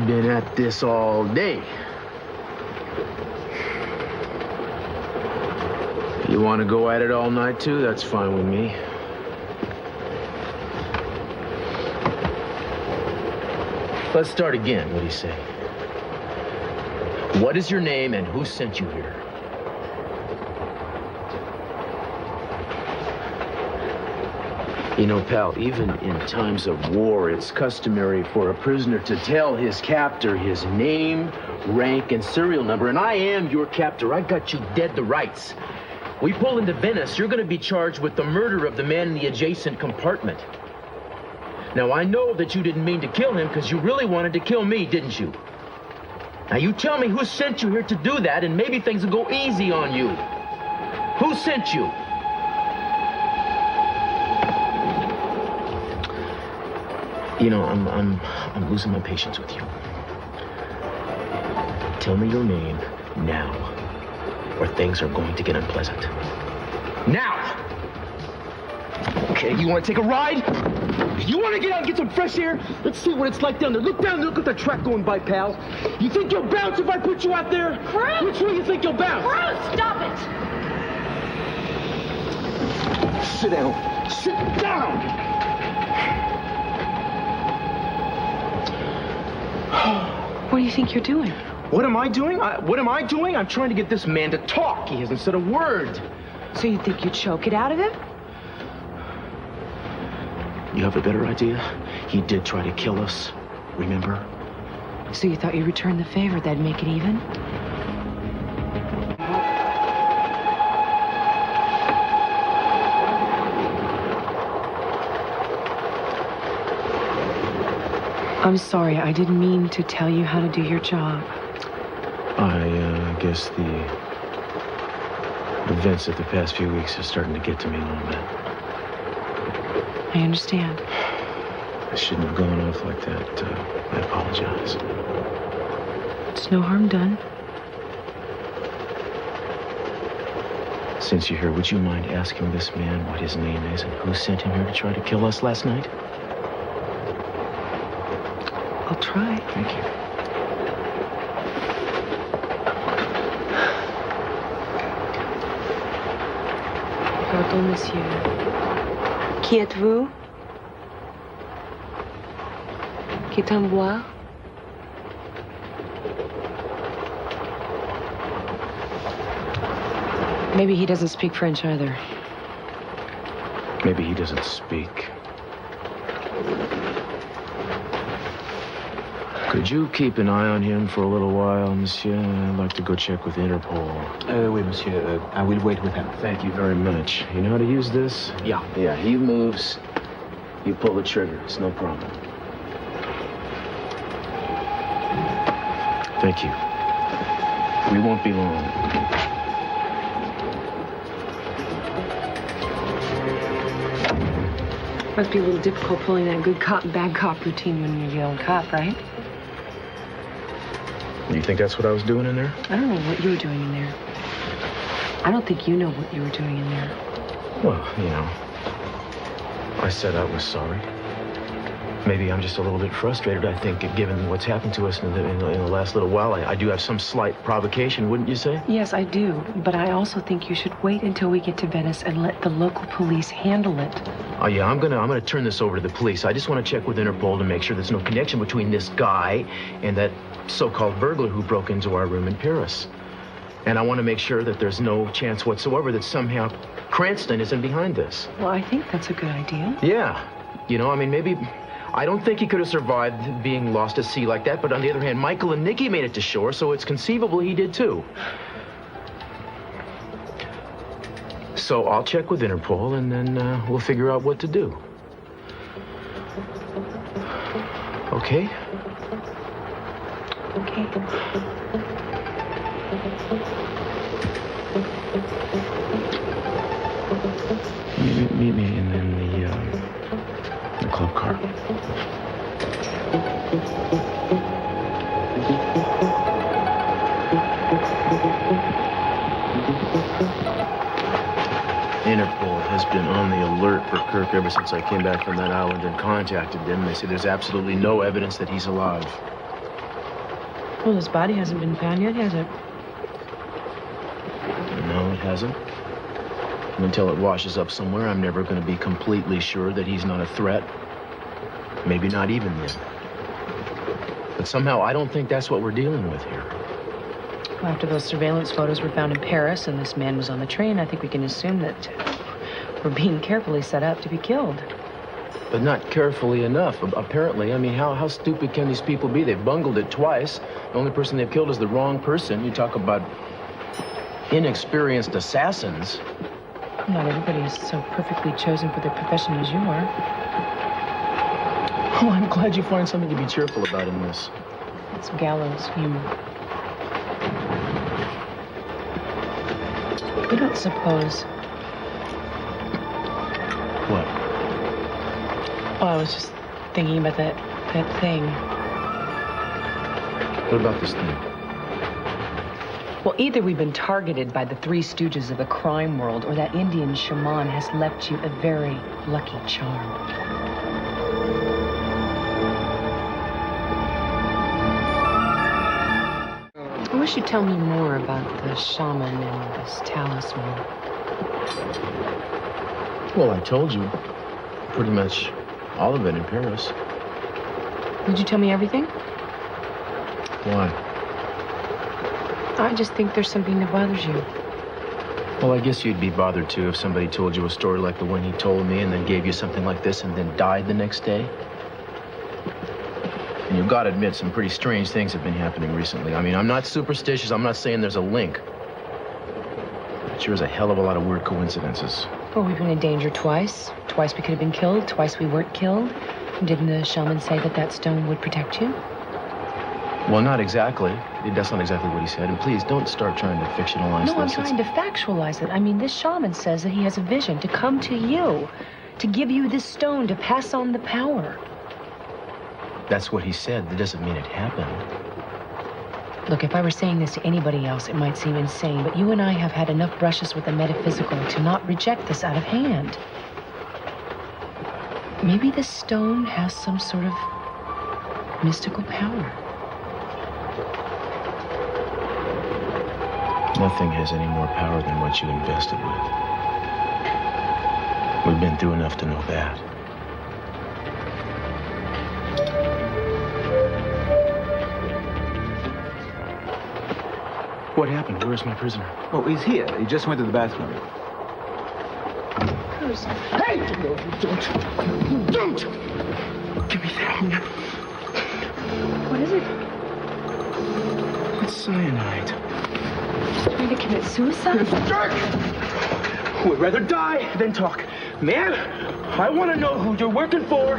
You've been at this all day. You want to go at it all night, too? That's fine with me. Let's start again. What do you say? What is your name and who sent you here? You know, pal, even in times of war, it's customary for a prisoner to tell his captor his name, rank, and serial number. And I am your captor. I got you dead to rights. We pull into Venice, you're going to be charged with the murder of the man in the adjacent compartment. Now, I know that you didn't mean to kill him because you really wanted to kill me, didn't you? Now, you tell me who sent you here to do that, and maybe things will go easy on you. Who sent you? You know, I'm losing my patience with you. Tell me your name now, or things are going to get unpleasant. Now! Okay, you want to take a ride? You want to get out and get some fresh air? Let's see what it's like down there. Look down there, look at the track going by, pal. You think you'll bounce if I put you out there? Cruz! Which way you think you'll bounce? Cruz, stop it! Sit down. Sit down! What do you think you're doing? What am I doing? What am I doing? I'm trying to get this man to talk. He hasn't said a word. So you think you'd choke it out of him? You have a better idea? He did try to kill us, remember? So you thought you'd return the favor, that'd make it even? I'm sorry, I didn't mean to tell you how to do your job. I guess the events of the past few weeks are starting to get to me a little bit. I understand. I shouldn't have gone off like that. I apologize. It's no harm done. Since you're here, would you mind asking this man what his name is and who sent him here to try to kill us last night? I'll try. Thank you. Pardon, monsieur. Qui êtes-vous? Qu'est-un boire? Maybe he doesn't speak French either. Maybe he doesn't speak. Could you keep an eye on him for a little while, monsieur? I'd like to go check with Interpol. Oui, monsieur. I will wait with him. Thank you very much. You know how to use this? Yeah. Yeah, he moves. You pull the trigger. It's no problem. Thank you. We won't be long. Must be a little difficult pulling that good cop, bad cop routine when you're your own cop, right? You think that's what I was doing in there? I don't know what you were doing in there. I don't think you know what you were doing in there. Well, you know, I said I was sorry. Maybe I'm just a little bit frustrated, I think, given what's happened to us in the last little while. I do have some slight provocation, wouldn't you say? Yes, I do. But I also think you should wait until we get to Venice and let the local police handle it. Oh, yeah, I'm gonna turn this over to the police. I just want to check with Interpol to make sure there's no connection between this guy and that so-called burglar who broke into our room in Paris. And I want to make sure that there's no chance whatsoever that somehow Cranston isn't behind this. Well, I think that's a good idea. Yeah. You know, I mean, maybe... I don't think he could have survived being lost at sea like that, but on the other hand, Michael and Nikki made it to shore, so it's conceivable he did too. So I'll check with Interpol, and then we'll figure out what to do. Okay? Okay. Meet me in the club car. Interpol has been on the alert for Kirk ever since I came back from that island and contacted them. They say there's absolutely no evidence that he's alive. Well, his body hasn't been found yet, has it? No, it hasn't. And until it washes up somewhere, I'm never going to be completely sure that he's not a threat. Maybe not even then. But somehow I don't think that's what we're dealing with here. Well, after those surveillance photos were found in Paris and this man was on the train, I think we can assume that we're being carefully set up to be killed. But not carefully enough, apparently. I mean, how stupid can these people be? They've bungled it twice. The only person they've killed is the wrong person. You talk about inexperienced assassins. Not everybody is so perfectly chosen for their profession as you are. Oh, I'm glad you find something to be cheerful about in this. It's gallows humor. You don't suppose... What? Oh, I was just thinking about that thing. What about this thing? Well, either we've been targeted by the Three Stooges of the crime world, or that Indian shaman has left you a very lucky charm. I wish you'd tell me more about the shaman and this talisman. Well, I told you. Pretty much all of it in Paris. Did you tell me everything? Why? I just think there's something that bothers you. Well, I guess you'd be bothered, too, if somebody told you a story like the one he told me and then gave you something like this and then died the next day. And you've got to admit, some pretty strange things have been happening recently. I mean, I'm not superstitious. I'm not saying there's a link. But sure is a hell of a lot of weird coincidences. Well, we've been in danger twice. Twice we could have been killed. Twice we weren't killed. Didn't the shaman say that stone would protect you? Well, not exactly. That's not exactly what he said. And please, don't start trying to fictionalize this. No, I'm trying to factualize it. I mean, this shaman says that he has a vision to come to you, to give you this stone, to pass on the power. That's what he said. That doesn't mean it happened. Look, if I were saying this to anybody else, it might seem insane, but you and I have had enough brushes with the metaphysical to not reject this out of hand. Maybe this stone has some sort of mystical power. Nothing has any more power than what you invested with. We've been through enough to know that. What happened? Where's my prisoner? Oh, he's here. He just went to the bathroom. Cruz. Hey! No, don't! Give me that. What is it? It's cyanide. Trying to commit suicide? Jerk! Would rather die than talk. Man, I want to know who you're working for.